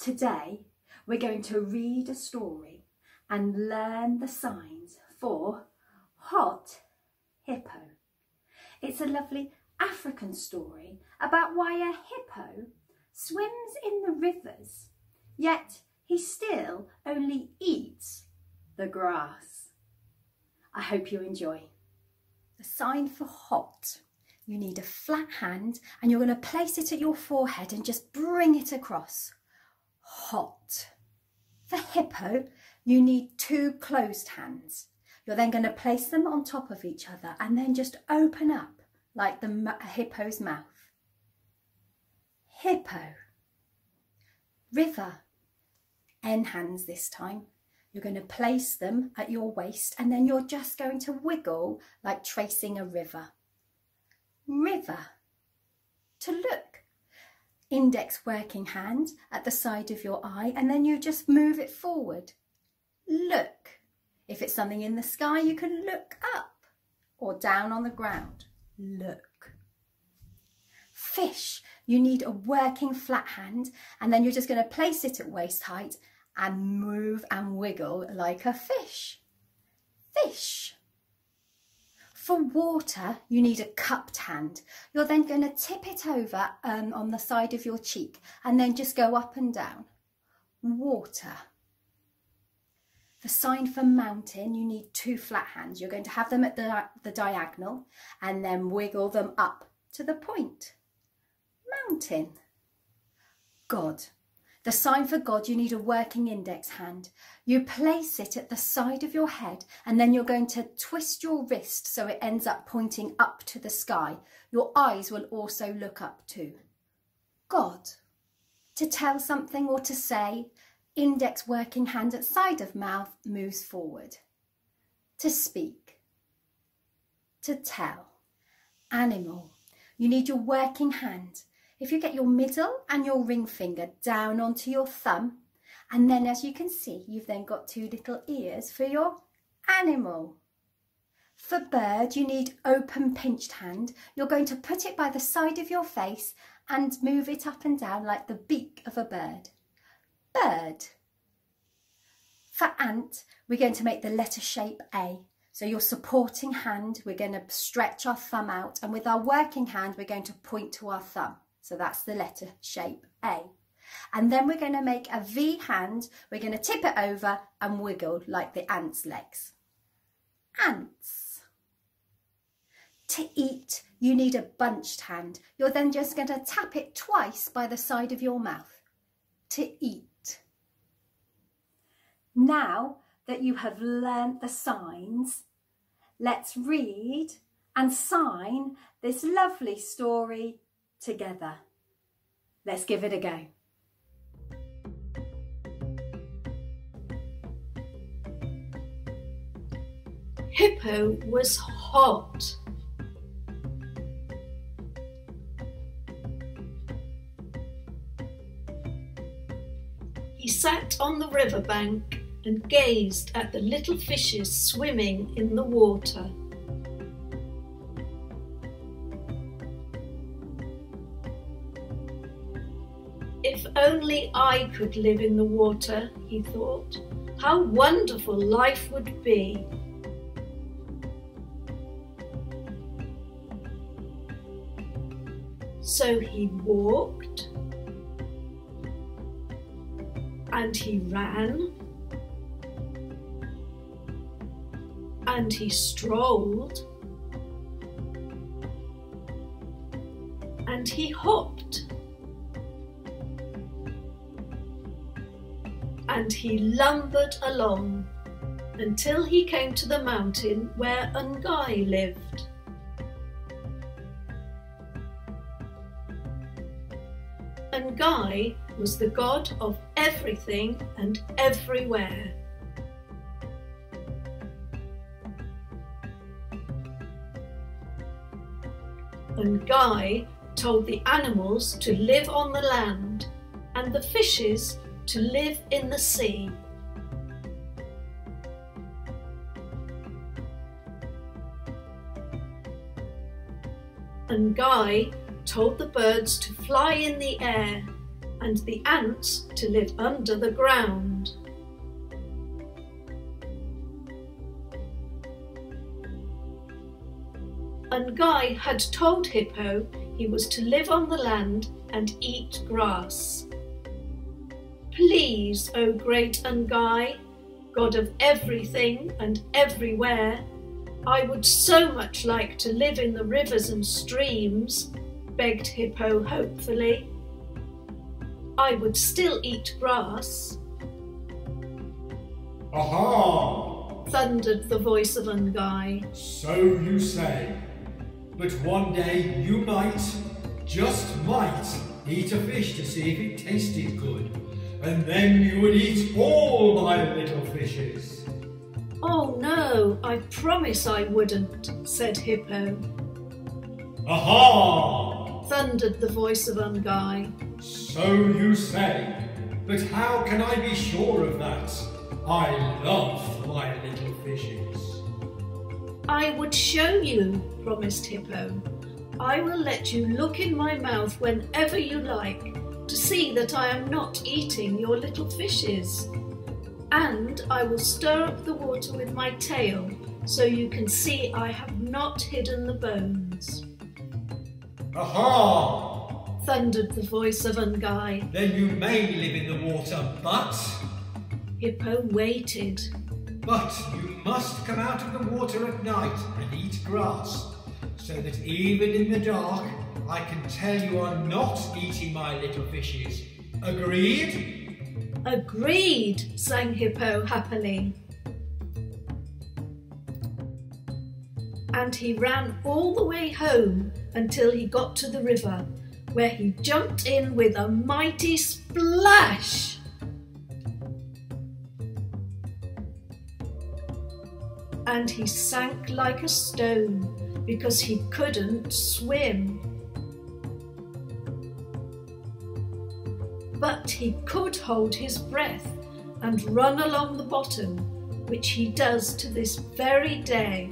Today we're going to read a story and learn the signs for hot hippo. It's a lovely African story about why a hippo swims in the rivers, yet he still only eats the grass. I hope you enjoy. The sign for hot. You need a flat hand and you're going to place it at your forehead and just bring it across. Hot. For hippo, you need two closed hands. You're then going to place them on top of each other and then just open up like the hippo's mouth. Hippo. River. N hands this time. You're going to place them at your waist and then you're just going to wiggle like tracing a river. River. To look. Index working hand at the side of your eye and then you just move it forward. Look. If it's something in the sky, you can look up or down on the ground. Look. Fish. You need a working flat hand and then you're just going to place it at waist height and move and wiggle like a fish. Fish. For water, you need a cupped hand. You're then going to tip it over on the side of your cheek and then just go up and down. Water. The sign for mountain, you need two flat hands. You're going to have them at the diagonal and then wiggle them up to the point. Mountain. God. The sign for God, you need a working index hand. You place it at the side of your head and then you're going to twist your wrist so it ends up pointing up to the sky. Your eyes will also look up too. God. To tell something or to say, index working hand at side of mouth moves forward. To speak. To tell. Animal. You need your working hand. If you get your middle and your ring finger down onto your thumb, and then as you can see, you've then got two little ears for your animal. For bird, you need open pinched hand. You're going to put it by the side of your face and move it up and down like the beak of a bird. Bird. For ant, we're going to make the letter shape A. So your supporting hand, we're going to stretch our thumb out, and with our working hand, we're going to point to our thumb. So that's the letter shape A. And then we're going to make a V hand. We're going to tip it over and wiggle like the ant's legs. Ants. To eat, you need a bunched hand. You're then just going to tap it twice by the side of your mouth. To eat. Now that you have learnt the signs, let's read and sign this lovely story together. Let's give it a go. Hippo was hot. He sat on the riverbank and gazed at the little fishes swimming in the water. If only I could live in the water, he thought. How wonderful life would be. So he walked, and he ran, and he strolled, and he hopped. And he lumbered along until he came to the mountain where Ngai lived. Ngai was the god of everything and everywhere. Ngai told the animals to live on the land and the fishes to live in the sea. Ngai told the birds to fly in the air and the ants to live under the ground. Ngai had told Hippo he was to live on the land and eat grass. Please, O great Ngai, God of everything and everywhere, I would so much like to live in the rivers and streams, begged Hippo hopefully. I would still eat grass. Aha! Thundered the voice of Ngai. So you say. But one day you might, just might, eat a fish to see if it tasted good. And then you would eat all my little fishes. Oh no, I promise I wouldn't, said Hippo. Aha! Thundered the voice of Ngai. So you say. But how can I be sure of that? I love my little fishes. I would show you, promised Hippo. I will let you look in my mouth whenever you like to see that I am not eating your little fishes. And I will stir up the water with my tail so you can see I have not hidden the bones. Aha! Thundered the voice of Ngai. Then you may live in the water, but... Hippo waited. But you must come out of the water at night and eat grass, so that even in the dark I can tell you are not eating my little fishes. Agreed? Agreed, sang Hippo happily. And he ran all the way home until he got to the river, where he jumped in with a mighty splash. And he sank like a stone because he couldn't swim. But he could hold his breath and run along the bottom, which he does to this very day.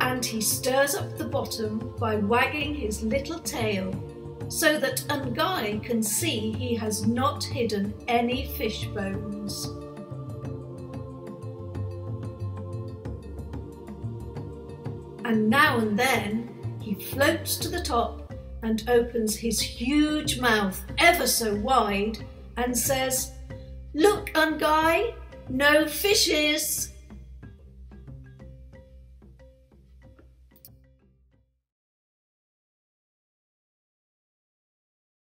And he stirs up the bottom by wagging his little tail, so that Ngai can see he has not hidden any fish bones. And now and then he floats to the top and opens his huge mouth ever so wide and says, "Look, Ngai, no fishes!"